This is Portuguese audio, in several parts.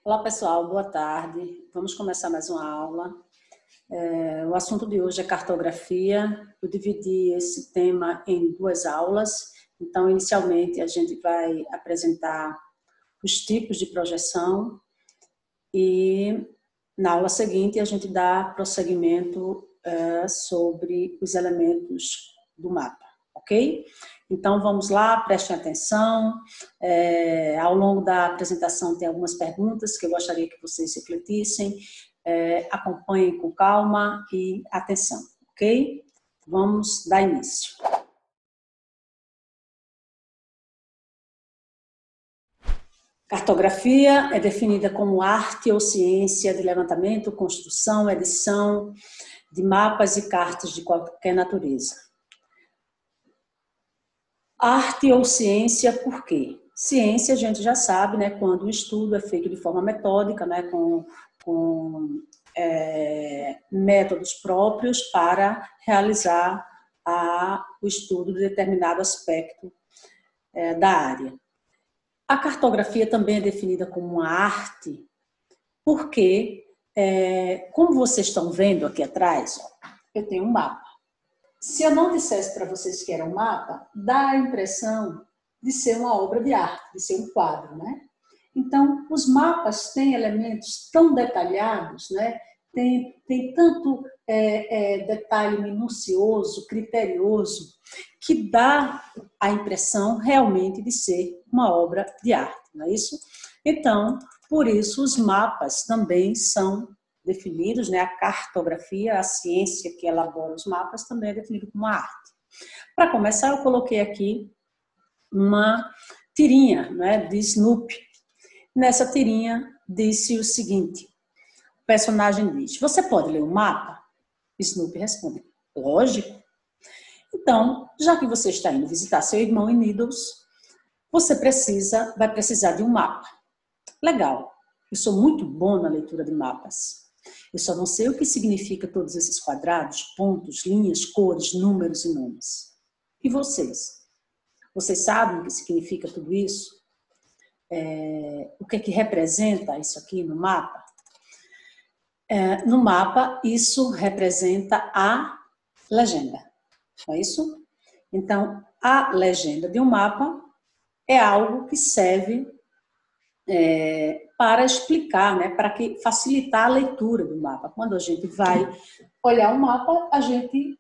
Olá pessoal, boa tarde. Vamos começar mais uma aula. O assunto de hoje é cartografia. Eu dividi esse tema em duas aulas. Então, inicialmente, a gente vai apresentar os tipos de projeção e na aula seguinte a gente dá prosseguimento sobre os elementos do mapa, ok? Então, vamos lá, prestem atenção. Ao longo da apresentação tem algumas perguntas que eu gostaria que vocês refletissem. Acompanhem com calma e atenção, ok? Vamos dar início. Cartografia é definida como arte ou ciência de levantamento, construção, edição de mapas e cartas de qualquer natureza. Arte ou ciência, por quê? Ciência, a gente já sabe, né, quando o estudo é feito de forma metódica, né, com métodos próprios para realizar o estudo de determinado aspecto da área. A cartografia também é definida como uma arte, porque, como vocês estão vendo aqui atrás, ó, eu tenho um mapa. Se eu não dissesse para vocês que era um mapa, dá a impressão de ser uma obra de arte, de ser um quadro, né? Então, os mapas têm elementos tão detalhados, né? Tem tanto detalhe minucioso, criterioso, que dá a impressão realmente de ser uma obra de arte, não é isso? Então, por isso, os mapas também são definidos, né? A cartografia, a ciência que elabora os mapas, também é definida como arte. Para começar, eu coloquei aqui uma tirinha, né, de Snoopy. Nessa tirinha disse o seguinte: o personagem diz, você pode ler o mapa? Snoopy responde, lógico. Então, já que você está indo visitar seu irmão em Needles, você vai precisar de um mapa. Legal, eu sou muito bom na leitura de mapas. Eu só não sei o que significa todos esses quadrados, pontos, linhas, cores, números e nomes. E vocês? Vocês sabem o que significa tudo isso? O que é que representa isso aqui no mapa? No mapa, isso representa a legenda, não é isso? Então, a legenda de um mapa é algo que serve para explicar, né, para facilitar a leitura do mapa. Quando a gente vai olhar um mapa, a gente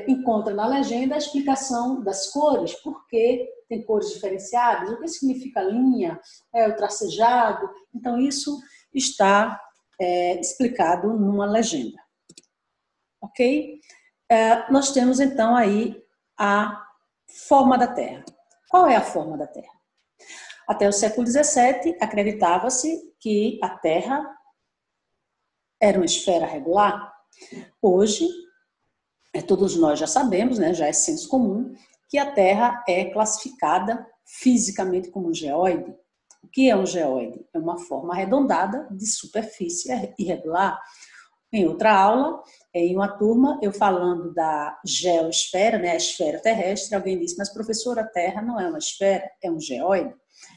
encontra na legenda a explicação das cores, por que tem cores diferenciadas, o que significa linha, o tracejado. Então, isso está explicado numa legenda. Ok? Nós temos, então, aí a forma da Terra. Qual é a forma da Terra? Até o século XVII, acreditava-se que a Terra era uma esfera regular. Hoje, todos nós já sabemos, né, já é senso comum, que a Terra é classificada fisicamente como um geóide. O que é um geóide? É uma forma arredondada de superfície irregular. Em outra aula, em uma turma, eu falando da geosfera, né, a esfera terrestre, alguém disse, mas professora, a Terra não é uma esfera, é um geóide.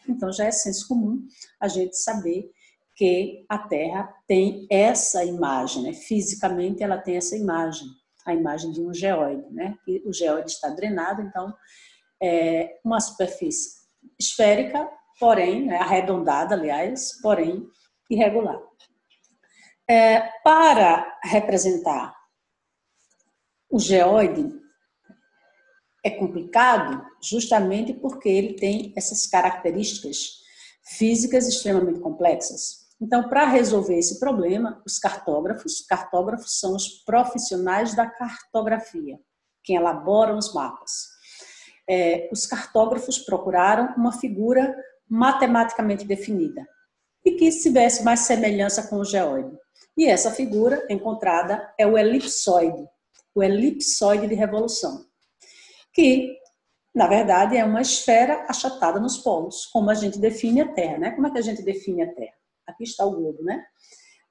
Então, já é senso comum a gente saber que a Terra tem essa imagem, né? Fisicamente ela tem essa imagem, a imagem de um geóide, né? E o geóide está drenado, então é uma superfície esférica, porém, arredondada, aliás, porém irregular. Para representar o geóide é complicado justamente porque ele tem essas características físicas extremamente complexas. Então, para resolver esse problema, os cartógrafos são os profissionais da cartografia, quem elaboram os mapas. Os cartógrafos procuraram uma figura matematicamente definida e que tivesse mais semelhança com o geóide. E essa figura encontrada é o elipsoide de revolução, que, na verdade, é uma esfera achatada nos polos, como a gente define a Terra, né? Como é que a gente define a Terra? Aqui está o globo, né?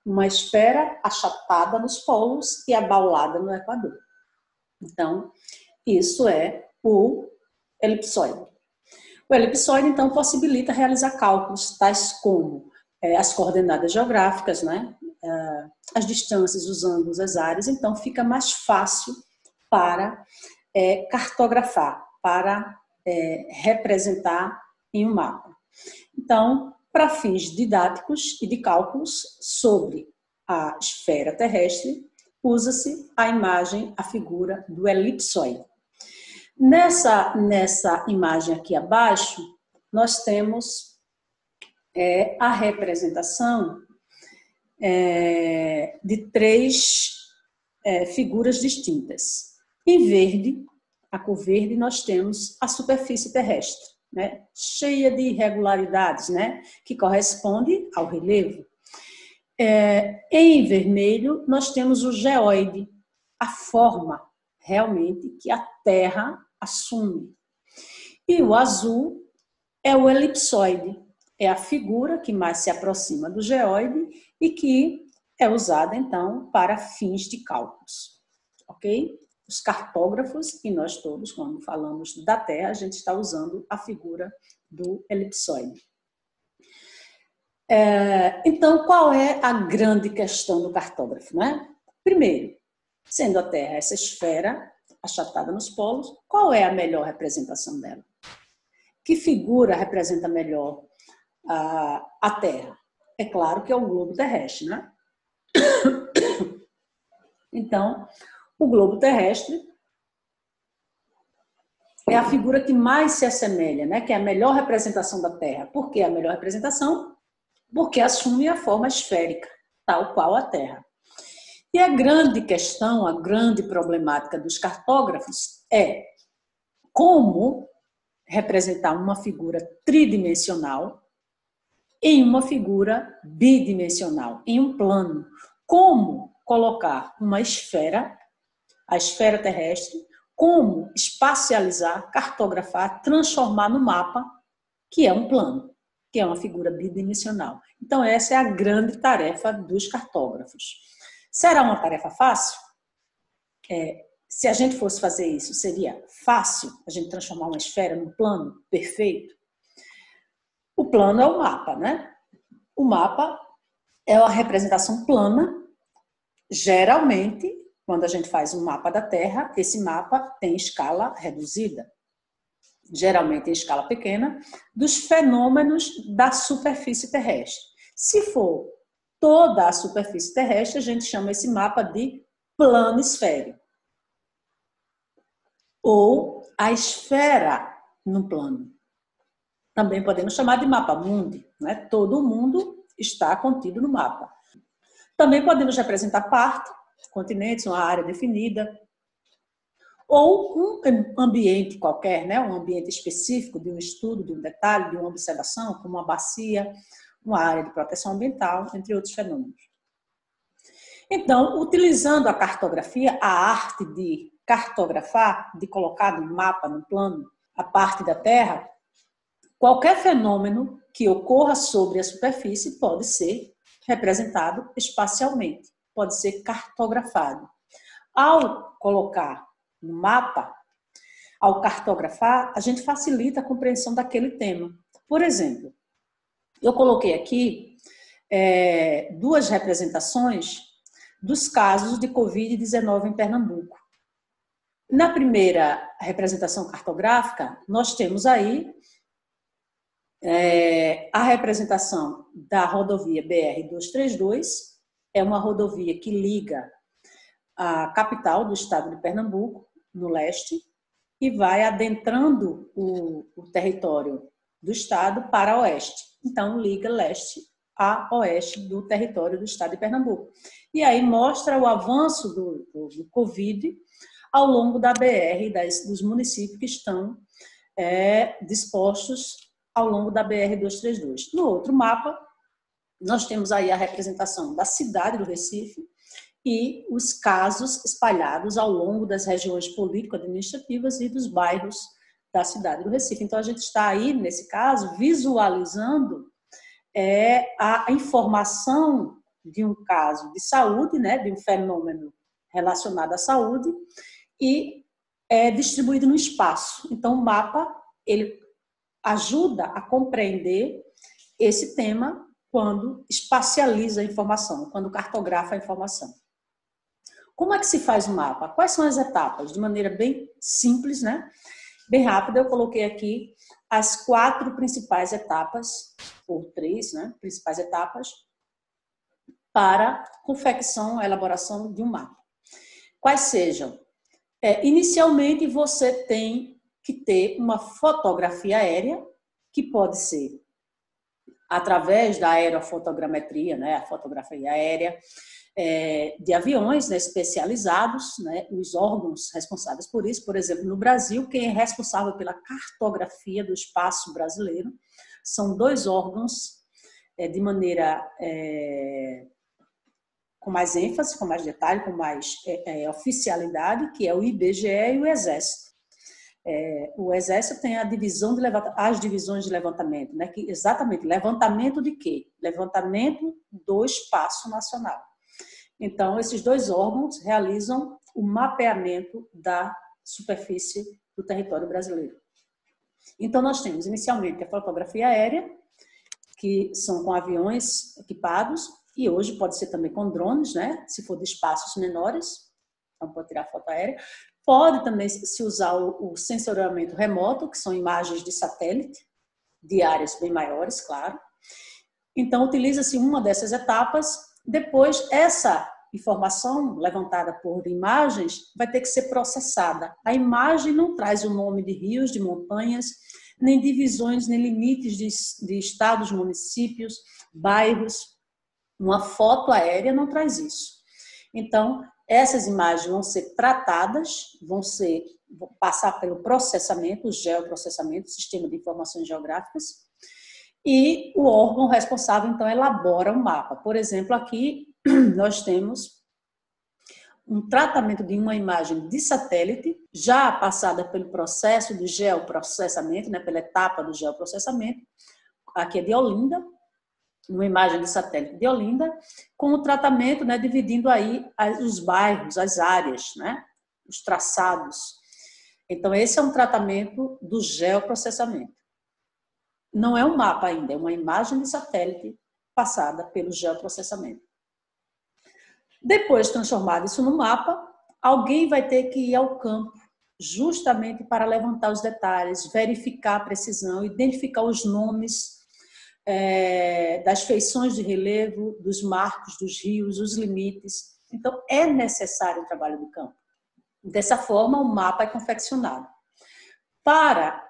Uma esfera achatada nos polos e abaulada no Equador. Então, isso é o elipsoide. O elipsoide, então, possibilita realizar cálculos tais como as coordenadas geográficas, né? As distâncias, os ângulos, as áreas, então fica mais fácil para cartografar, para representar em um mapa. Então, para fins didáticos e de cálculos sobre a esfera terrestre, usa-se a imagem, a figura do elipsoide. Nessa imagem aqui abaixo, nós temos a representação de três figuras distintas. Em verde, a cor verde, nós temos a superfície terrestre, né, cheia de irregularidades, né, que corresponde ao relevo. Em vermelho, nós temos o geóide, a forma realmente que a Terra assume. E o azul é o elipsoide, é a figura que mais se aproxima do geóide e que é usada, então, para fins de cálculos. Ok? Os cartógrafos e nós todos, quando falamos da Terra, a gente está usando a figura do elipsoide. Então, qual é a grande questão do cartógrafo, né? Primeiro, sendo a Terra essa esfera achatada nos polos, qual é a melhor representação dela? Que figura representa melhor a Terra? É claro que é o globo terrestre, né? Então, o globo terrestre é a figura que mais se assemelha, né? Que é a melhor representação da Terra. Por que a melhor representação? Porque assume a forma esférica, tal qual a Terra. E a grande questão, a grande problemática dos cartógrafos é como representar uma figura tridimensional em uma figura bidimensional, em um plano. Como colocar uma esfera, a esfera terrestre, como espacializar, cartografar, transformar no mapa, que é um plano, que é uma figura bidimensional. Então, essa é a grande tarefa dos cartógrafos. Será uma tarefa fácil? Se a gente fosse fazer isso, seria fácil a gente transformar uma esfera num plano perfeito? O plano é o mapa, né? O mapa é a representação plana. Geralmente, quando a gente faz um mapa da Terra, esse mapa tem escala reduzida, geralmente em escala pequena, dos fenômenos da superfície terrestre. Se for toda a superfície terrestre, a gente chama esse mapa de planisfério. Ou a esfera no plano. Também podemos chamar de mapa mundi, né? Todo mundo está contido no mapa. Também podemos representar parte, continentes, uma área definida, ou um ambiente qualquer, né? Um ambiente específico de um estudo, de um detalhe, de uma observação, como uma bacia, uma área de proteção ambiental, entre outros fenômenos. Então, utilizando a cartografia, a arte de cartografar, de colocar no mapa, no plano, a parte da Terra, qualquer fenômeno que ocorra sobre a superfície pode ser representado espacialmente, pode ser cartografado. Ao colocar no mapa, ao cartografar, a gente facilita a compreensão daquele tema. Por exemplo, eu coloquei aqui duas representações dos casos de Covid-19 em Pernambuco. Na primeira representação cartográfica, nós temos aí a representação da rodovia BR-232, é uma rodovia que liga a capital do estado de Pernambuco, no leste, e vai adentrando o território do estado para oeste. Então, liga leste a oeste do território do estado de Pernambuco. E aí mostra o avanço do Covid ao longo da BR, dos municípios que estão dispostos ao longo da BR-232. No outro mapa, nós temos aí a representação da cidade do Recife e os casos espalhados ao longo das regiões político-administrativas e dos bairros da cidade do Recife. Então, a gente está aí, nesse caso, visualizando a informação de um caso de saúde, né, de um fenômeno relacionado à saúde, e é distribuído no espaço. Então, o mapa, ele ajuda a compreender esse tema, quando espacializa a informação, quando cartografa a informação. Como é que se faz o mapa? Quais são as etapas? De maneira bem simples, né? Bem rápida, eu coloquei aqui as 4 principais etapas, ou 3, né? Principais etapas, para confecção, elaboração de um mapa. Quais sejam? Inicialmente, você tem que ter uma fotografia aérea, que pode ser através da aerofotogrametria, né? A fotografia aérea, de aviões, né, especializados, né, os órgãos responsáveis por isso. Por exemplo, no Brasil, quem é responsável pela cartografia do espaço brasileiro são 2 órgãos, de maneira com mais ênfase, com mais detalhe, com mais oficialidade, que é o IBGE e o Exército. O Exército tem as divisões de levantamento, né, que exatamente, levantamento de quê? Levantamento do espaço nacional. Então, esses 2 órgãos realizam o mapeamento da superfície do território brasileiro. Então, nós temos inicialmente a fotografia aérea, que são com aviões equipados, e hoje pode ser também com drones, né? Se for de espaços menores, então pode tirar foto aérea. Pode também se usar o sensoriamento remoto, que são imagens de satélite, de áreas bem maiores, claro. Então, utiliza-se uma dessas etapas. Depois, essa informação levantada por imagens vai ter que ser processada. A imagem não traz o nome de rios, de montanhas, nem divisões, nem limites de estados, municípios, bairros. Uma foto aérea não traz isso. Então, essas imagens vão ser tratadas, vão passar pelo processamento, o geoprocessamento, Sistema de Informações Geográficas, e o órgão responsável, então, elabora um mapa. Por exemplo, aqui nós temos um tratamento de uma imagem de satélite, já passada pelo processo de geoprocessamento, né, pela etapa do geoprocessamento. Aqui é de Olinda, uma imagem de satélite de Olinda, com o tratamento, né, dividindo aí os bairros, as áreas, né, os traçados. Então, esse é um tratamento do geoprocessamento. Não é um mapa ainda, é uma imagem de satélite passada pelo geoprocessamento. Depois de transformar isso no mapa, alguém vai ter que ir ao campo justamente para levantar os detalhes, verificar a precisão, identificar os nomes das feições de relevo, dos marcos, dos rios, os limites. Então, é necessário o trabalho do campo. Dessa forma, o mapa é confeccionado. Para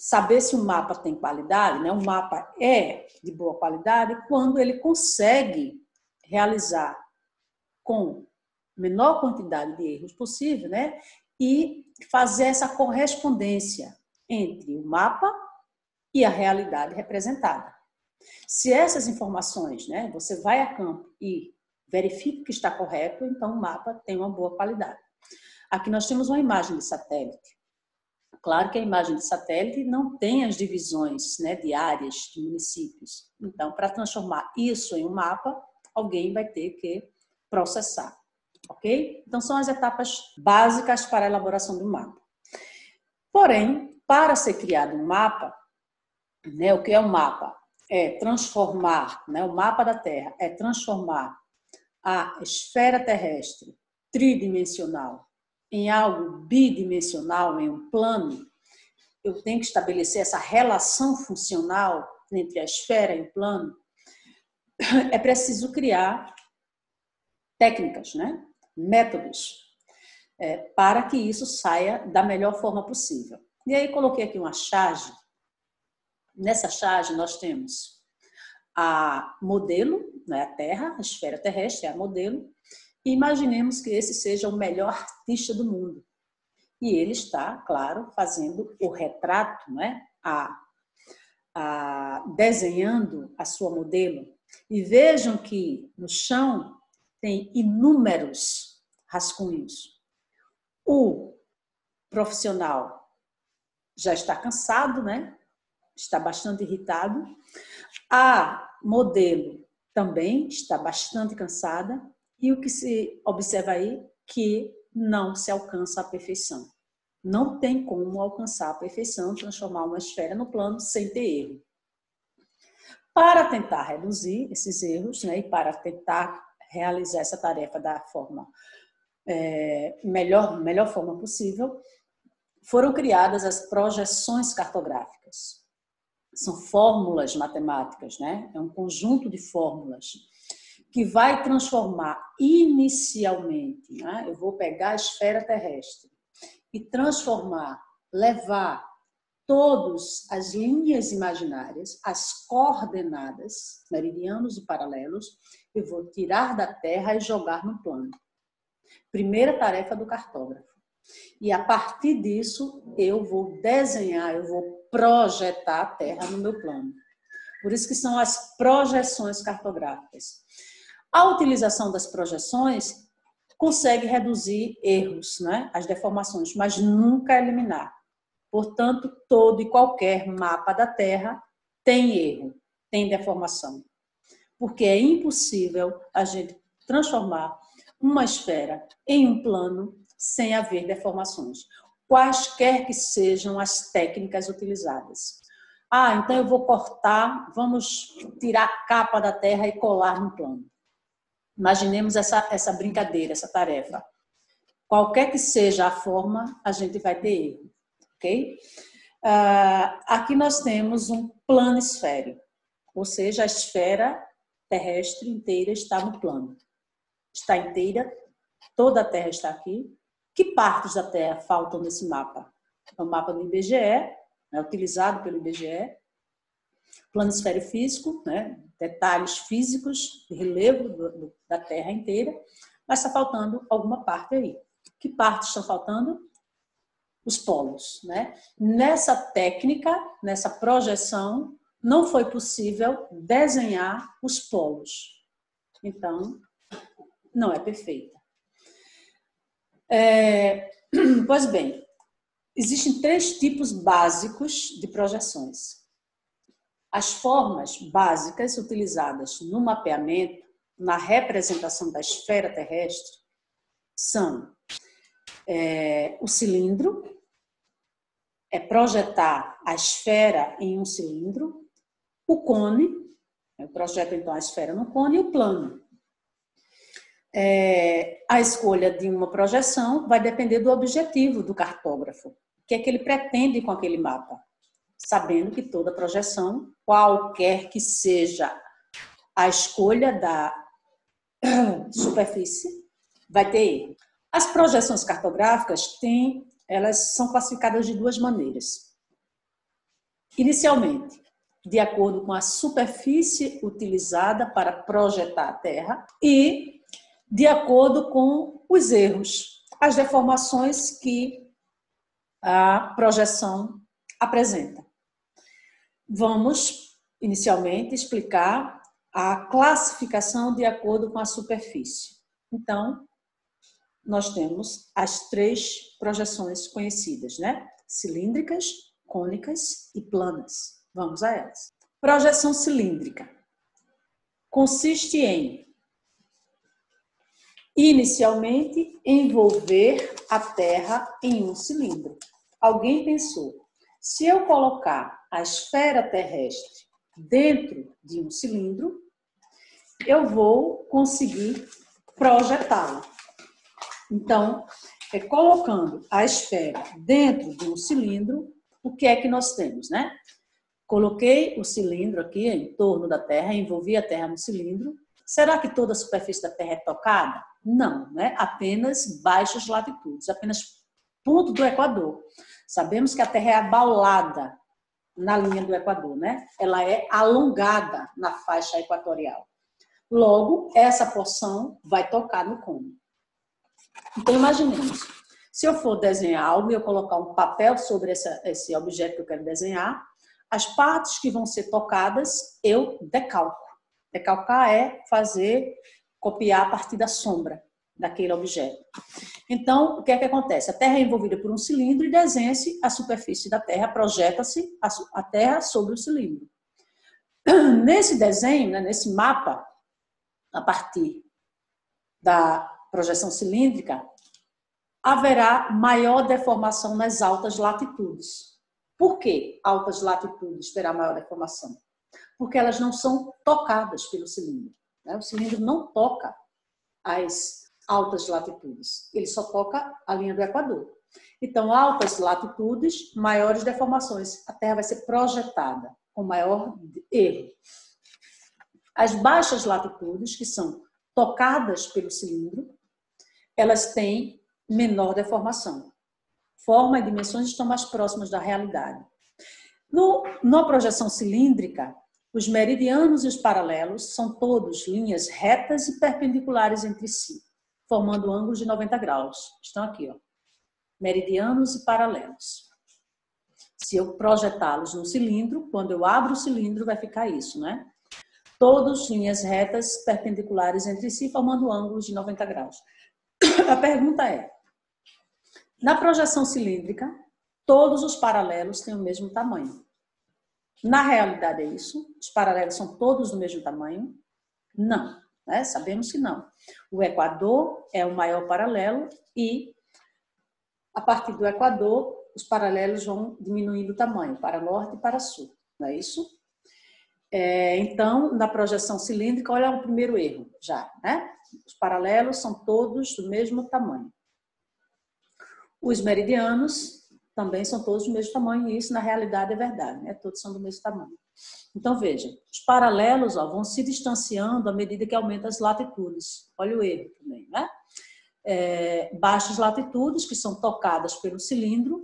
saber se um mapa tem qualidade, né? Um mapa é de boa qualidade quando ele consegue realizar com menor quantidade de erros possível, né? E fazer essa correspondência entre o mapa e a realidade representada. Se essas informações, né, você vai a campo e verifica que está correto, então o mapa tem uma boa qualidade. Aqui nós temos uma imagem de satélite. Claro que a imagem de satélite não tem as divisões, né, de áreas, de municípios. Então, para transformar isso em um mapa, alguém vai ter que processar, ok? Então, são as etapas básicas para a elaboração do mapa. Porém, para ser criado um mapa, né, o que é um mapa? É transformar, né, o mapa da Terra é transformar a esfera terrestre tridimensional em algo bidimensional, em um plano. Eu tenho que estabelecer essa relação funcional entre a esfera e o plano. É preciso criar técnicas, né? Métodos, para que isso saia da melhor forma possível. E aí coloquei aqui uma charge. Nessa charge nós temos a modelo, né? A Terra, a esfera terrestre é a modelo. E imaginemos que esse seja o melhor artista do mundo. E ele está, claro, fazendo o retrato, né? Desenhando a sua modelo. E vejam que no chão tem inúmeros rascunhos. O profissional já está cansado, né? Está bastante irritado. A modelo também está bastante cansada. E o que se observa aí? Que não se alcança a perfeição. Não tem como alcançar a perfeição, transformar uma esfera no plano sem ter erro. Para tentar reduzir esses erros, né, e para tentar realizar essa tarefa da forma melhor forma possível, foram criadas as projeções cartográficas. São fórmulas matemáticas, né? É um conjunto de fórmulas que vai transformar inicialmente, né? Eu vou pegar a esfera terrestre e transformar, levar todas as linhas imaginárias, as coordenadas, meridianos e paralelos, eu vou tirar da Terra e jogar no plano. Primeira tarefa do cartógrafo. E a partir disso, eu vou desenhar, eu vou projetar a Terra no meu plano. Por isso que são as projeções cartográficas. A utilização das projeções consegue reduzir erros, né? As deformações, mas nunca eliminar. Portanto, todo e qualquer mapa da Terra tem erro, tem deformação. Porque é impossível a gente transformar uma esfera em um plano sem haver deformações, quaisquer que sejam as técnicas utilizadas. Então eu vou cortar, vamos tirar a capa da Terra e colar no plano. Imaginemos essa brincadeira, essa tarefa. Qualquer que seja a forma, a gente vai ter erro, ok? Aqui nós temos um plano esférico, ou seja, a esfera terrestre inteira está no plano. Está inteira, toda a Terra está aqui. Que partes da Terra faltam nesse mapa? É o mapa do IBGE, utilizado pelo IBGE, planosfério físico, né? Detalhes físicos, de relevo da Terra inteira, mas está faltando alguma parte aí. Que partes estão faltando? Os polos, né? Nessa técnica, nessa projeção, não foi possível desenhar os polos. Então, não é perfeita. Pois bem, existem 3 tipos básicos de projeções. As formas básicas utilizadas no mapeamento, na representação da esfera terrestre, são o cilindro, projetar a esfera em um cilindro, o cone, eu projeto então a esfera no cone, e o plano. A escolha de uma projeção vai depender do objetivo do cartógrafo, o que é que ele pretende com aquele mapa, sabendo que toda projeção, qualquer que seja a escolha da superfície, vai ter erro. As projeções cartográficas elas são classificadas de 2 maneiras. Inicialmente, de acordo com a superfície utilizada para projetar a Terra e de acordo com os erros, as deformações que a projeção apresenta. Vamos, inicialmente, explicar a classificação de acordo com a superfície. Então, nós temos as 3 projeções conhecidas, né? Cilíndricas, cônicas e planas. Vamos a elas. Projeção cilíndrica consiste em inicialmente envolver a Terra em um cilindro. Alguém pensou, se eu colocar a esfera terrestre dentro de um cilindro, eu vou conseguir projetá-la. Então, colocando a esfera dentro de um cilindro, o que é que nós temos, né? Coloquei o cilindro aqui em torno da Terra, envolvi a Terra no cilindro. Será que toda a superfície da Terra é tocada? Não, né? Apenas baixas latitudes, apenas ponto do Equador. Sabemos que a Terra é abaulada na linha do Equador, né? Ela é alongada na faixa equatorial. Logo, essa porção vai tocar no cone. Então, imaginemos, se eu for desenhar algo e eu colocar um papel sobre esse objeto que eu quero desenhar, as partes que vão ser tocadas, eu decalco. Decalcar é copiar a partir da sombra daquele objeto. Então, o que é que acontece? A Terra é envolvida por um cilindro e desenha-se a superfície da Terra, projeta-se a Terra sobre o cilindro. Nesse desenho, né, nesse mapa, a partir da projeção cilíndrica, haverá maior deformação nas altas latitudes. Por que altas latitudes terá maior deformação? porque elas não são tocadas pelo cilindro, né? O cilindro não toca as altas latitudes, ele só toca a linha do Equador. Então, altas latitudes, maiores deformações. A Terra vai ser projetada com maior erro. As baixas latitudes, que são tocadas pelo cilindro, elas têm menor deformação. Forma e dimensões estão mais próximas da realidade. Na projeção cilíndrica, os meridianos e os paralelos são todos linhas retas e perpendiculares entre si, formando ângulos de 90 graus. Estão aqui, ó. Meridianos e paralelos. Se eu projetá-los no cilindro, quando eu abro o cilindro, vai ficar isso, né? Todos linhas retas perpendiculares entre si, formando ângulos de 90 graus. A pergunta é, na projeção cilíndrica, todos os paralelos têm o mesmo tamanho. Na realidade é isso? Os paralelos são todos do mesmo tamanho? Não, né? Sabemos que não. O Equador é o maior paralelo e, a partir do Equador, os paralelos vão diminuindo o tamanho, para norte e para sul, não é isso? Então, na projeção cilíndrica, olha o primeiro erro já, né? Os paralelos são todos do mesmo tamanho. Os meridianos também são todos do mesmo tamanho, e isso na realidade é verdade, né? Todos são do mesmo tamanho. Então, veja, os paralelos vão se distanciando à medida que aumenta as latitudes. Olha o erro também, né? Baixas latitudes, que são tocadas pelo cilindro,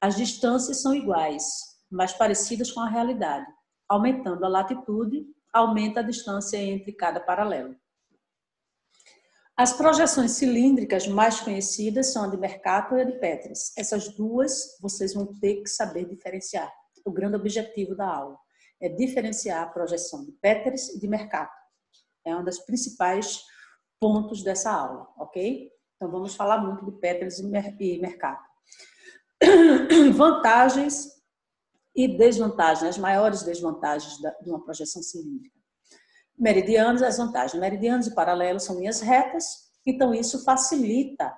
as distâncias são iguais, mas parecidas com a realidade. Aumentando a latitude, aumenta a distância entre cada paralelo. As projeções cilíndricas mais conhecidas são a de Mercator e a de Petris. Essas duas vocês vão ter que saber diferenciar. O grande objetivo da aula é diferenciar a projeção de Petris e de Mercator. É um dos principais pontos dessa aula, ok? Então vamos falar muito de Petris e Mercator. Vantagens e desvantagens, as maiores desvantagens de uma projeção cilíndrica. Meridianos, as vantagens. Meridianos e paralelos são linhas retas, então isso facilita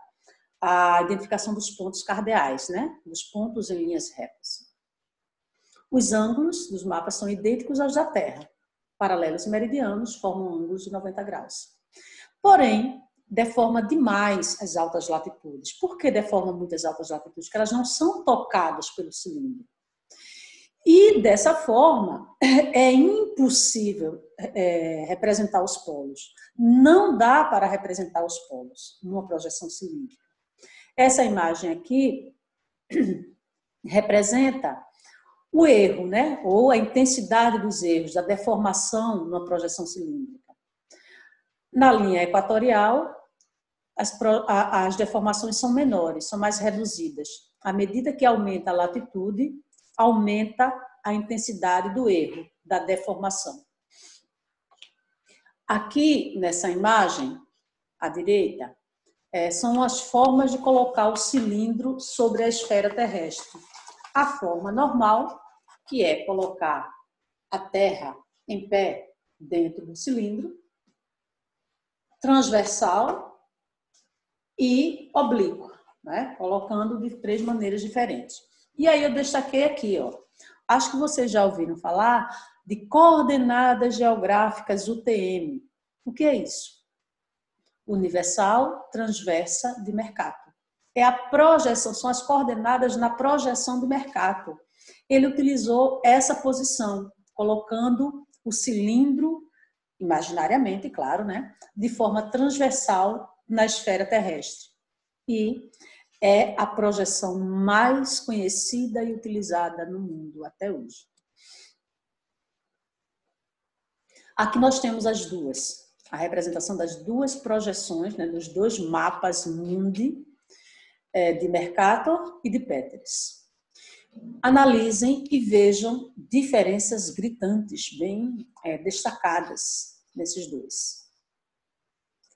a identificação dos pontos cardeais, né? Dos pontos em linhas retas. Os ângulos dos mapas são idênticos aos da Terra. Paralelos e meridianos formam ângulos de 90 graus. Porém, deforma demais as altas latitudes. Por que deforma muito as altas latitudes? Porque elas não são tocadas pelo cilindro. E, dessa forma, é impossível representar os polos. Não dá para representar os polos numa projeção cilíndrica. Essa imagem aqui representa o erro, né? Ou a intensidade dos erros, da deformação numa projeção cilíndrica. Na linha equatorial, as deformações são menores, são mais reduzidas. À medida que aumenta a latitude, aumenta a intensidade do erro, da deformação. Aqui, nessa imagem, à direita, são as formas de colocar o cilindro sobre a esfera terrestre. A forma normal, que é colocar a Terra em pé dentro do cilindro, transversal e oblíqua, né? Colocando de 3 maneiras diferentes. E aí eu destaquei aqui, ó. Acho que vocês já ouviram falar de coordenadas geográficas UTM. O que é isso? Universal, transversa de Mercator. É a projeção, são as coordenadas na projeção do Mercator. Ele utilizou essa posição, colocando o cilindro, imaginariamente, claro, né? De forma transversal na esfera terrestre. E é a projeção mais conhecida e utilizada no mundo até hoje. Aqui nós temos as duas, a representação das duas projeções, né, dos 2 mapas mundi, de Mercator e de Petris. Analisem e vejam diferenças gritantes, bem destacadas nesses 2.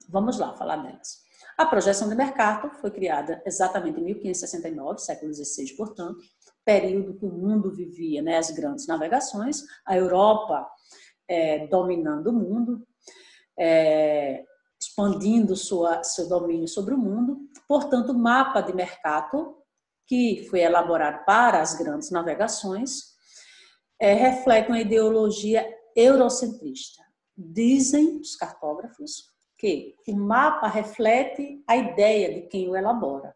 Vamos lá falar delas. A projeção de Mercator foi criada exatamente em 1569, século XVI, portanto, período que o mundo vivia, né, as grandes navegações, a Europa dominando o mundo, expandindo seu domínio sobre o mundo. Portanto, o mapa de Mercator, que foi elaborado para as grandes navegações, reflete uma ideologia eurocentrista. Dizem os cartógrafos que o mapa reflete a ideia de quem o elabora.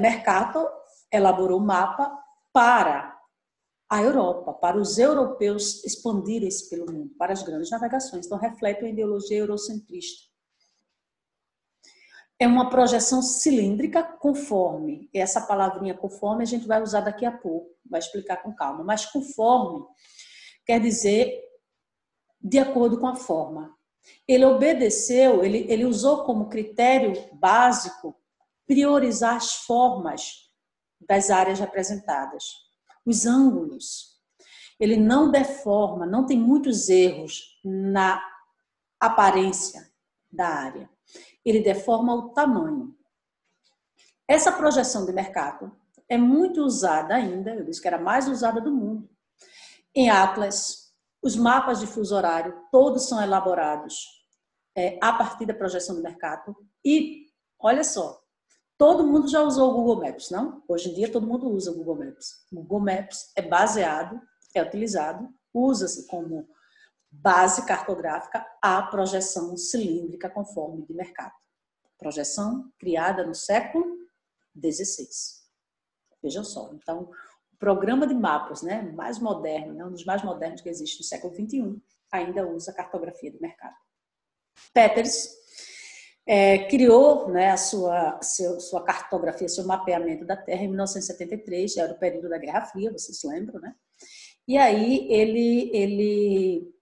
Mercator elaborou o mapa para a Europa, para os europeus expandirem-se pelo mundo, para as grandes navegações. Então, reflete uma ideologia eurocentrista. É uma projeção cilíndrica conforme, essa palavrinha conforme a gente vai usar daqui a pouco, vai explicar com calma, mas conforme quer dizer de acordo com a forma. Ele obedeceu, ele usou como critério básico priorizar as formas das áreas representadas, os ângulos. Ele não deforma, não tem muitos erros na aparência da área. Ele deforma o tamanho. Essa projeção de mercado é muito usada ainda, eu disse que era a mais usada do mundo, em atlas. Os mapas de fuso horário, todos são elaborados a partir da projeção de mercado. E, olha só, todo mundo já usou o Google Maps, não? Hoje em dia todo mundo usa o Google Maps. O Google Maps é baseado, é utilizado, usa-se como base cartográfica a projeção cilíndrica conforme de mercado. Projeção criada no século XVI. Vejam só, então, o programa de mapas, né, mais moderno, né, um dos mais modernos que existe no século XXI, ainda usa cartografia de mercado. Peters criou, né, a sua cartografia, seu mapeamento da Terra em 1973, já era o período da Guerra Fria, vocês lembram, né? E aí ele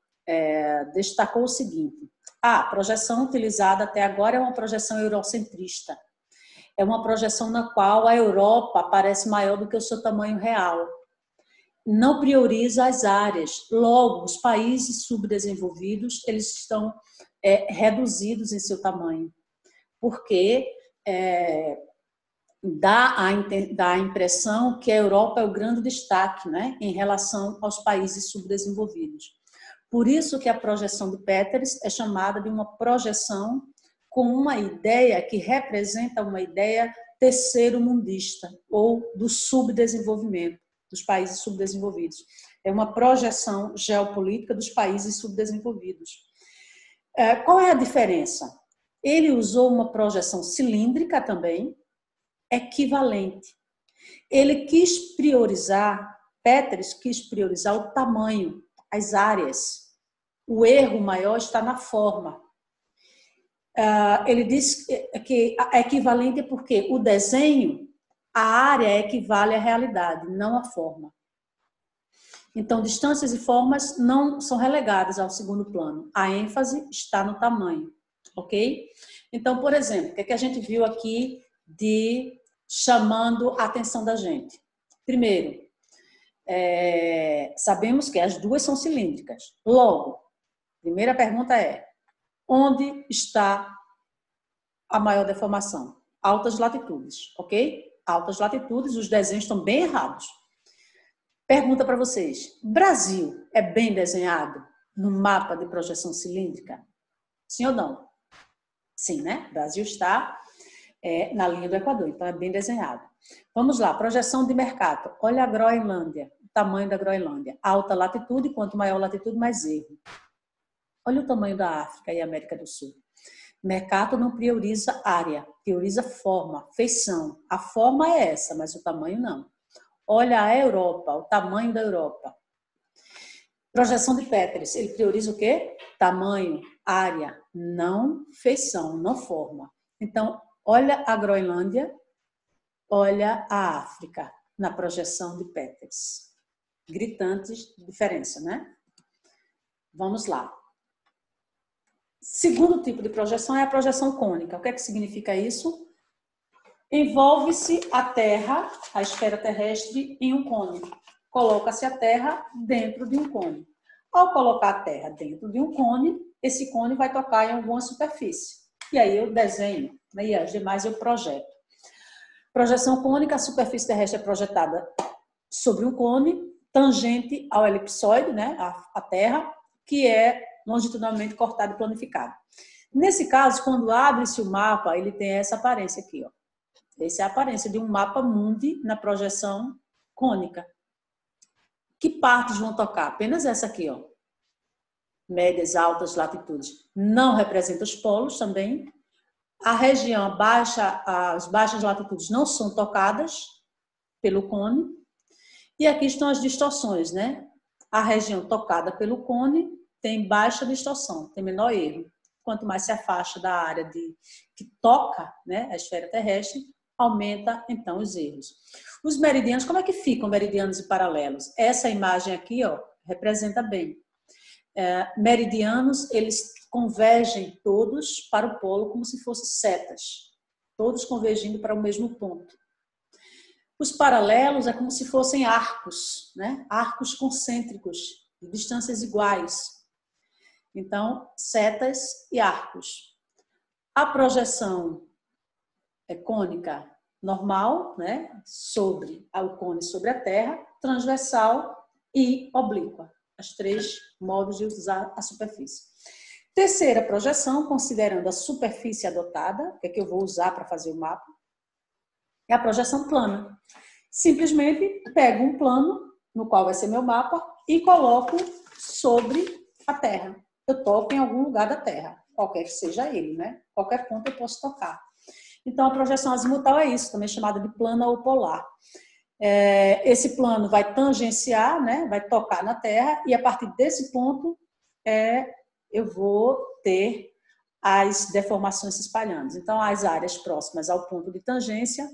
destacou o seguinte: a projeção utilizada até agora é uma projeção eurocentrista. É uma projeção na qual a Europa parece maior do que o seu tamanho real. Não prioriza as áreas. Logo, os países subdesenvolvidos, eles estão reduzidos em seu tamanho, porque dá a impressão que a Europa é o grande destaque, né, em relação aos países subdesenvolvidos. Por isso que a projeção de Peters é chamada de uma projeção com uma ideia que representa uma ideia terceiro-mundista ou do subdesenvolvimento, dos países subdesenvolvidos. É uma projeção geopolítica dos países subdesenvolvidos. Qual é a diferença? Ele usou uma projeção cilíndrica também, equivalente. Ele quis priorizar, Peters quis priorizar o tamanho, as áreas. O erro maior está na forma. Ele diz que é equivalente porque o desenho, a área equivale à realidade, não à forma. Então, distâncias e formas não são relegadas ao segundo plano. A ênfase está no tamanho, ok? Então, por exemplo, o que a gente viu aqui de chamando a atenção da gente? Primeiro, sabemos que as duas são cilíndricas. Logo, primeira pergunta é: onde está a maior deformação? Altas latitudes, ok? Altas latitudes, os desenhos estão bem errados. Pergunta para vocês: Brasil é bem desenhado no mapa de projeção cilíndrica? Sim ou não? Sim, né? Brasil está na linha do Equador, então é bem desenhado. Vamos lá, projeção de mercado. Olha a Groenlândia, o tamanho da Groenlândia. Alta latitude, quanto maior a latitude, mais erro. Olha o tamanho da África e América do Sul. Mercado não prioriza área, prioriza forma, feição. A forma é essa, mas o tamanho não. Olha a Europa, o tamanho da Europa. Projeção de Peters, ele prioriza o quê? Tamanho, área, não feição, não forma. Então, olha a Groenlândia, olha a África na projeção de Peters. Gritantes diferença, né? Vamos lá. Segundo tipo de projeção é a projeção cônica. O que é que significa isso? Envolve-se a Terra, a esfera terrestre, em um cone. Coloca-se a Terra dentro de um cone. Ao colocar a Terra dentro de um cone, esse cone vai tocar em alguma superfície. E aí eu desenho, né, e as demais eu projeto. Projeção cônica, a superfície terrestre é projetada sobre um cone, tangente ao elipsoide, né, a Terra, que é longitudinalmente cortado e planificado. Nesse caso, quando abre-se o mapa, ele tem essa aparência aqui, ó. Essa é a aparência de um mapa mundi na projeção cônica. Que partes vão tocar? Apenas essa aqui, ó. Médias, altas latitudes. Não representa os polos também. A região baixa, as baixas latitudes não são tocadas pelo cone. E aqui estão as distorções, né? A região tocada pelo cone tem baixa distorção, tem menor erro. Quanto mais se afasta da área que toca, né, a esfera terrestre, aumenta então os erros. Os meridianos, como é que ficam meridianos e paralelos? Essa imagem aqui, ó, representa bem. Meridianos, eles convergem todos para o polo como se fossem setas, todos convergindo para o mesmo ponto. Os paralelos é como se fossem arcos, né? Arcos concêntricos, de distâncias iguais. Então, setas e arcos. A projeção é cônica normal, né? Sobre o cone sobre a Terra, transversal e oblíqua. Os 3 modos de usar a superfície. Terceira projeção, considerando a superfície adotada, que é que eu vou usar para fazer o mapa, é a projeção plana. Simplesmente pego um plano, no qual vai ser meu mapa, e coloco sobre a Terra. Eu toco em algum lugar da Terra, qualquer que seja ele, né? Qualquer ponto eu posso tocar. Então, a projeção azimutal é isso, também chamada de plana ou polar. Esse plano vai tangenciar, né? Vai tocar na Terra, e a partir desse ponto eu vou ter as deformações se espalhando. Então, as áreas próximas ao ponto de tangência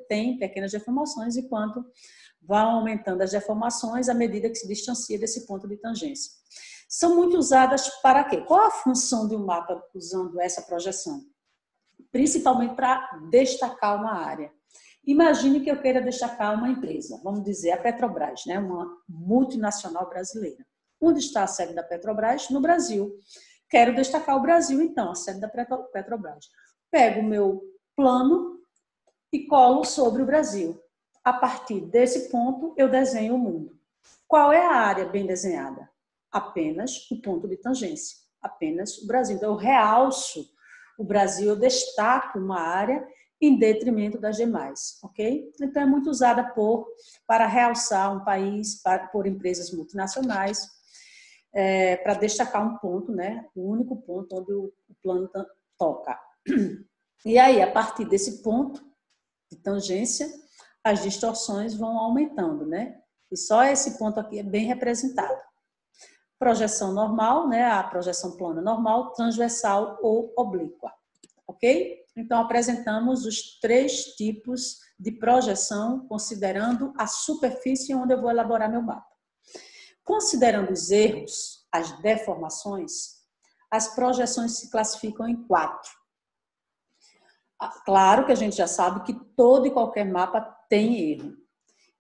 têm pequenas deformações, enquanto vão aumentando as deformações à medida que se distancia desse ponto de tangência. São muito usadas para quê? Qual a função de um mapa usando essa projeção? Principalmente para destacar uma área. Imagine que eu queira destacar uma empresa, vamos dizer a Petrobras, né? Uma multinacional brasileira. Onde está a sede da Petrobras? No Brasil. Quero destacar o Brasil, então, a sede da Petrobras. Pego o meu plano e colo sobre o Brasil. A partir desse ponto, eu desenho o mundo. Qual é a área bem desenhada? Apenas o ponto de tangência, apenas o Brasil. Então, eu realço o Brasil, eu destaco uma área em detrimento das demais, ok? Então, é muito usada para realçar um país, por empresas multinacionais, para destacar um ponto, né? O único ponto onde o plano toca. E aí, a partir desse ponto de tangência, as distorções vão aumentando, né? E só esse ponto aqui é bem representado. Projeção normal, né? A projeção plana normal, transversal ou oblíqua, ok? Então, apresentamos os 3 tipos de projeção, considerando a superfície onde eu vou elaborar meu mapa. Considerando os erros, as deformações, as projeções se classificam em 4. Claro que a gente já sabe que todo e qualquer mapa tem erro.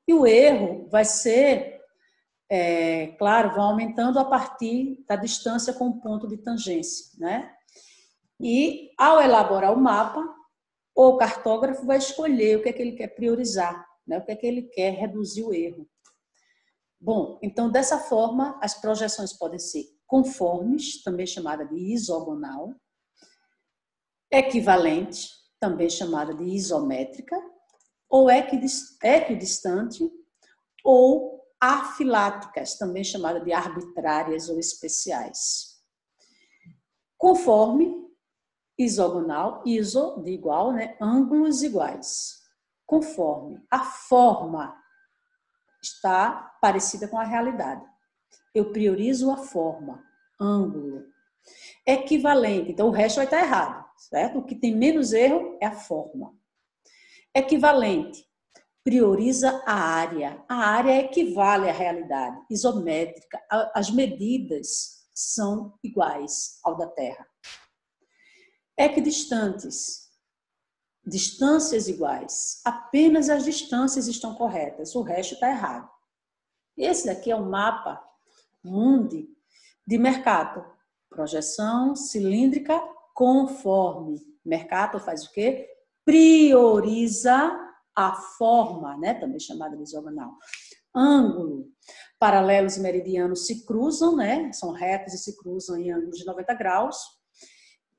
E o erro vai ser, claro, vai aumentando a partir da distância com o ponto de tangência, né? E, ao elaborar o mapa, o cartógrafo vai escolher o que é que ele quer priorizar, né? O que é que ele quer reduzir o erro. Bom, então, dessa forma, as projeções podem ser conformes, também chamada de isogonal, equivalente, também chamada de isométrica, ou equidistante, ou afilátricas, também chamada de arbitrárias ou especiais. Conforme, isogonal, iso de igual, né? Ângulos iguais. Conforme, a forma está parecida com a realidade. Eu priorizo a forma, ângulo. Equivalente, então o resto vai estar errado, certo? O que tem menos erro é a forma. Equivalente, prioriza a área. A área equivale à realidade, isométrica. As medidas são iguais ao da Terra. Equidistantes, distâncias iguais. Apenas as distâncias estão corretas, o resto está errado. Esse daqui é o mapa mundi de Mercator. Projeção cilíndrica conforme. Mercator faz o quê? Prioriza a forma, né? Também chamada de isogonal. Ângulo. Paralelos e meridianos se cruzam, né? São retos e se cruzam em ângulos de 90 graus.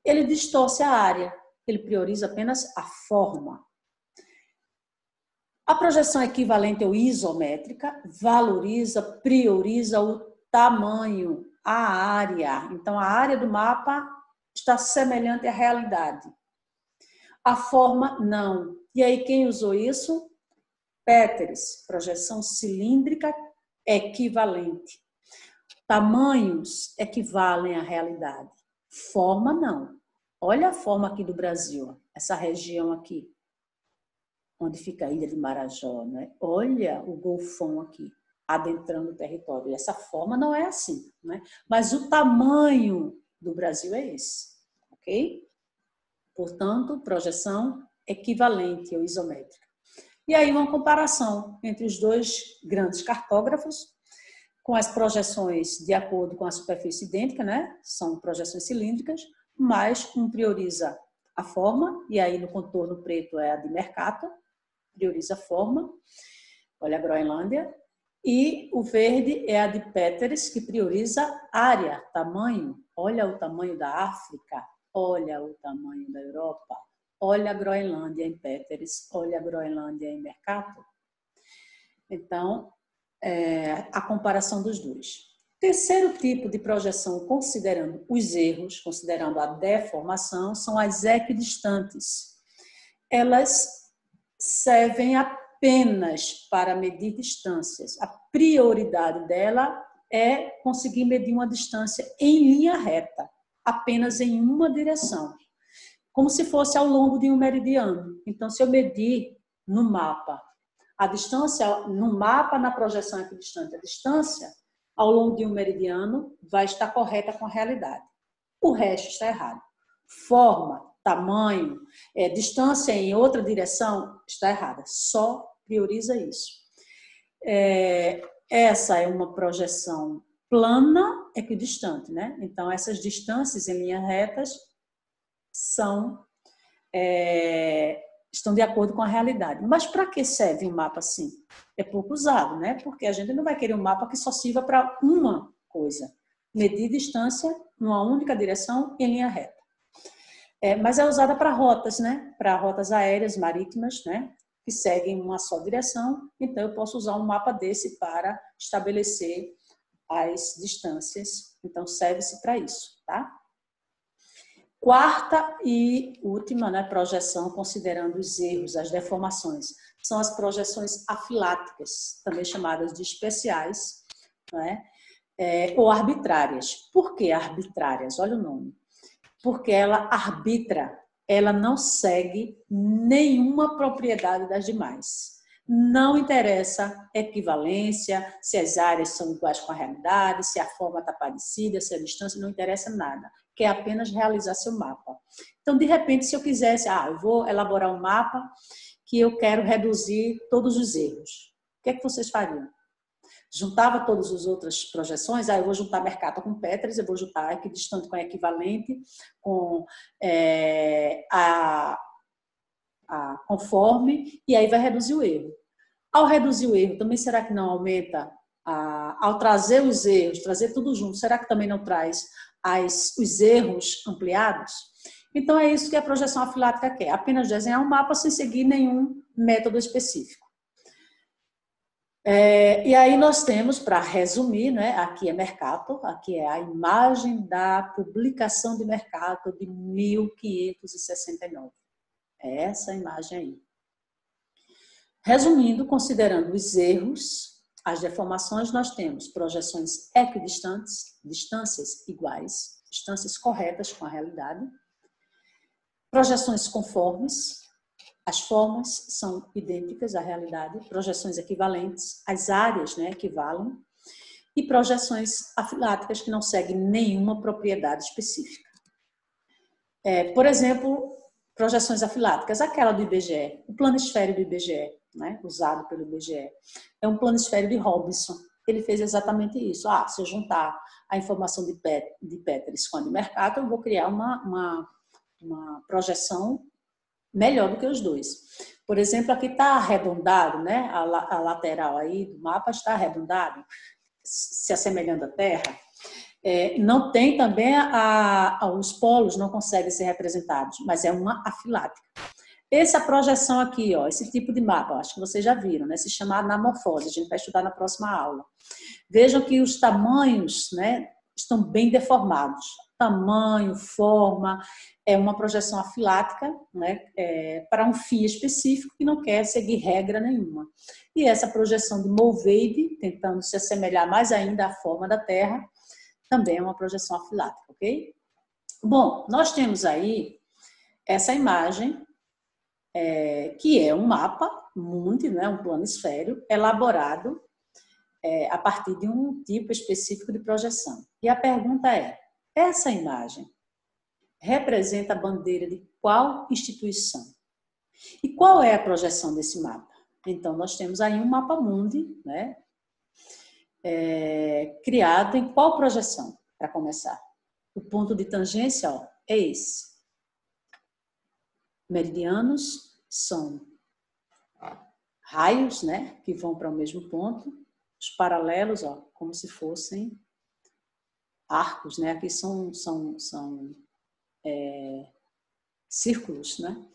Ele distorce a área. Ele prioriza apenas a forma. A projeção equivalente ou isométrica valoriza, prioriza o tamanho, a área. Então, a área do mapa está semelhante à realidade. A forma, não. E aí, quem usou isso? Peters, projeção cilíndrica equivalente. Tamanhos equivalem à realidade. Forma, não. Olha a forma aqui do Brasil, essa região aqui, onde fica a ilha de Marajó, né? Olha o golfão aqui, adentrando o território. E essa forma não é assim, né? Mas o tamanho do Brasil é esse, ok? Portanto, projeção equivalente ou isométrica. E aí uma comparação entre os dois grandes cartógrafos, com as projeções de acordo com a superfície idêntica, né? São projeções cilíndricas, mas um prioriza a forma, e aí no contorno preto é a de Mercator, prioriza a forma, olha a Groenlândia, e o verde é a de Peters, que prioriza área, tamanho, olha o tamanho da África, olha o tamanho da Europa, olha a Groenlândia em Peters, olha a Groenlândia em Mercator. Então, a comparação dos dois. Terceiro tipo de projeção, considerando os erros, considerando a deformação, são as equidistantes. Elas servem apenas para medir distâncias. A prioridade dela é conseguir medir uma distância em linha reta, apenas em uma direção, como se fosse ao longo de um meridiano. Então, se eu medir no mapa a distância, no mapa, na projeção equidistante, a distância ao longo de um meridiano vai estar correta com a realidade. O resto está errado. Forma, tamanho, distância em outra direção está errada. Só prioriza isso. Essa é uma projeção plana equidistante, né? Então, essas distâncias em linhas retas estão de acordo com a realidade. Mas para que serve um mapa assim? É pouco usado, né? Porque a gente não vai querer um mapa que só sirva para uma coisa. Medir distância numa única direção em linha reta. Mas é usada para rotas, né? Para rotas aéreas, marítimas, né? Que seguem uma só direção. Então, eu posso usar um mapa desse para estabelecer as distâncias. Então, serve-se para isso, tá? Quarta e última, né, projeção, considerando os erros, as deformações, são as projeções afiláticas, também chamadas de especiais, né, ou arbitrárias. Por que arbitrárias? Olha o nome. Porque ela arbitra, ela não segue nenhuma propriedade das demais. Não interessa equivalência, se as áreas são iguais com a realidade, se a forma está parecida, se a distância, não interessa nada. Quer apenas realizar seu mapa. Então, de repente, se eu quisesse, eu vou elaborar um mapa que eu quero reduzir todos os erros. O que é que vocês fariam? Juntava todas as outras projeções, eu vou juntar Mercator com Peters, eu vou juntar equidistante com equivalente, com a conforme, e aí vai reduzir o erro. Ao reduzir o erro, também será que não aumenta, ao trazer os erros, trazer tudo junto, será que também não traz os erros ampliados? Então, é isso que a projeção afilática quer, apenas desenhar um mapa sem seguir nenhum método específico. E aí nós temos, para resumir, né, aqui é Mercator, aqui é a imagem da publicação de Mercator de 1569. É essa imagem aí. Resumindo, considerando os erros, as deformações, nós temos projeções equidistantes, distâncias iguais, distâncias corretas com a realidade, projeções conformes, as formas são idênticas à realidade, projeções equivalentes, as áreas, né, equivalem, e projeções afiláticas que não seguem nenhuma propriedade específica. Por exemplo, projeções afiláticas, aquela do IBGE, o planisfério do IBGE, né, usado pelo IBGE, é um planisfério de Robinson. Ele fez exatamente isso. Se eu juntar a informação de Peters com a de Mercator, eu vou criar uma projeção melhor do que os dois. Por exemplo, aqui está arredondado, né? A lateral aí do mapa está arredondado, se assemelhando à Terra. Não tem também os polos, não conseguem ser representados, mas é uma afilática. Essa projeção aqui, ó, esse tipo de mapa, acho que vocês já viram, né? Se chama anamorfose, a gente vai estudar na próxima aula. Vejam que os tamanhos, né, estão bem deformados. Tamanho, forma, é uma projeção afilática, né, para um fio específico que não quer seguir regra nenhuma. E essa projeção de Mulvey, tentando se assemelhar mais ainda à forma da Terra, também é uma projeção afilática, ok? Bom, nós temos aí essa imagem, que é um mapa mundi, né, um planisfério, elaborado a partir de um tipo específico de projeção. E a pergunta é, essa imagem representa a bandeira de qual instituição? E qual é a projeção desse mapa? Então, nós temos aí um mapa mundi, né, criado em qual projeção, para começar? O ponto de tangência, ó, é esse. Meridianos são raios, né, que vão para o mesmo ponto. Os paralelos, ó, como se fossem arcos, né? Aqui são círculos, né,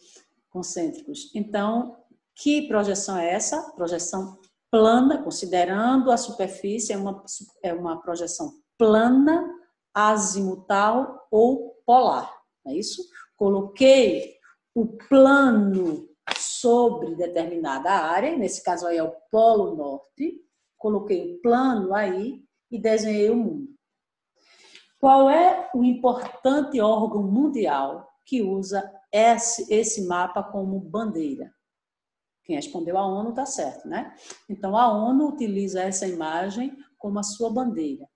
concêntricos. Então, que projeção é essa? Projeção plana, considerando a superfície, é uma projeção plana, azimutal ou polar, não é isso? Coloquei o plano sobre determinada área, nesse caso aí é o Polo Norte, coloquei o plano aí e desenhei o mundo. Qual é o importante órgão mundial que usa esse mapa como bandeira? Quem respondeu a ONU está certo, né? Então, a ONU utiliza essa imagem como a sua bandeira.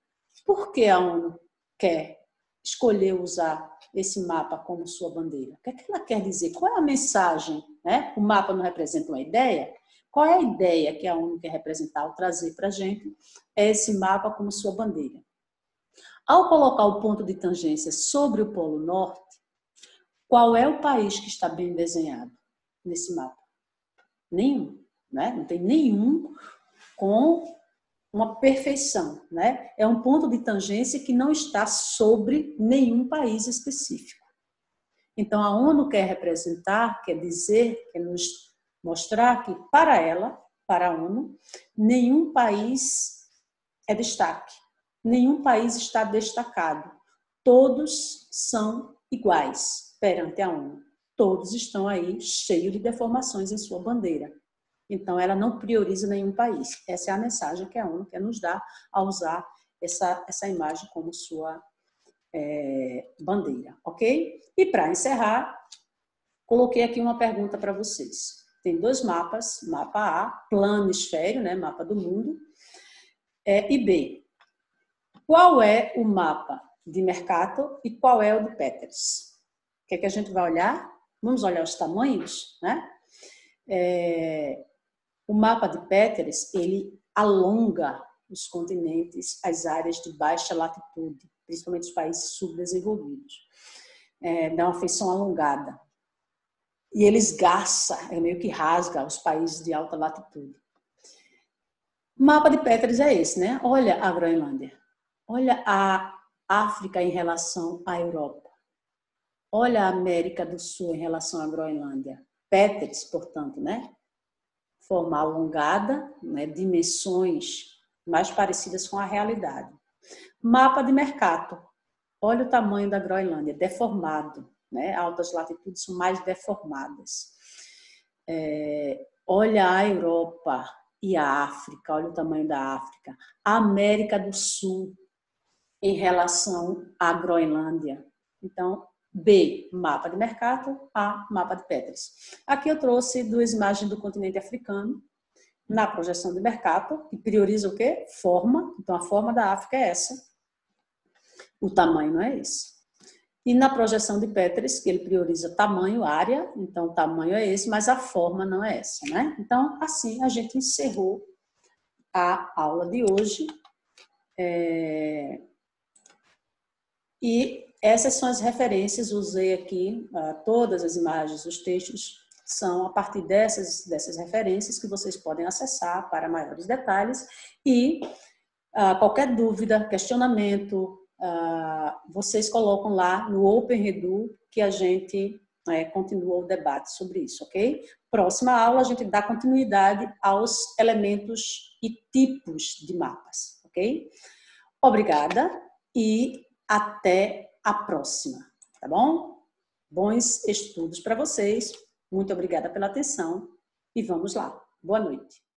Por que a ONU quer escolher usar esse mapa como sua bandeira? O que é que ela quer dizer? Qual é a mensagem? Né? O mapa não representa uma ideia? Qual é a ideia que a ONU quer representar ou trazer para a gente? É esse mapa como sua bandeira. Ao colocar o ponto de tangência sobre o Polo Norte, qual é o país que está bem desenhado nesse mapa? Nenhum, né? Não tem nenhum com uma perfeição, né? É um ponto de tangência que não está sobre nenhum país específico. Então, a ONU quer representar, quer dizer, quer nos mostrar que, para ela, para a ONU, nenhum país é destaque. Nenhum país está destacado. Todos são iguais perante a ONU. Todos estão aí cheios de deformações em sua bandeira. Então, ela não prioriza nenhum país. Essa é a mensagem que a ONU quer nos dar ao usar essa imagem como sua bandeira, ok? E para encerrar, coloquei aqui uma pergunta para vocês. Tem dois mapas, mapa A, planisfério, né, mapa do mundo, e B. Qual é o mapa de Mercator e qual é o de Peters? O que é que a gente vai olhar? Vamos olhar os tamanhos, né? O mapa de Peters, ele alonga os continentes, as áreas de baixa latitude, principalmente os países subdesenvolvidos. Dá uma feição alongada. E ele esgarça, meio que rasga os países de alta latitude. O mapa de Peters é esse, né? Olha a Groenlândia. Olha a África em relação à Europa. Olha a América do Sul em relação à Groenlândia. Peters, portanto, né? Forma alongada, né? Dimensões mais parecidas com a realidade. Mapa de Mercator. Olha o tamanho da Groenlândia, deformado, né? Altas latitudes são mais deformadas. Olha a Europa e a África, olha o tamanho da África. A América do Sul em relação à Groenlândia. Então, B, mapa de Mercator, A, mapa de Peters. Aqui eu trouxe duas imagens do continente africano, na projeção de Mercator, que prioriza o quê? Forma. Então, a forma da África é essa. O tamanho não é esse. E na projeção de Peters, que ele prioriza tamanho, área, então o tamanho é esse, mas a forma não é essa, né? Então, assim, a gente encerrou a aula de hoje. E essas são as referências, usei aqui todas as imagens, os textos são a partir dessas referências que vocês podem acessar para maiores detalhes e qualquer dúvida, questionamento, vocês colocam lá no OpenRedu que a gente continua o debate sobre isso, ok? Próxima aula a gente dá continuidade aos elementos e tipos de mapas, ok? Obrigada e até a próxima, tá bom? Bons estudos para vocês. Muito obrigada pela atenção e vamos lá. Boa noite.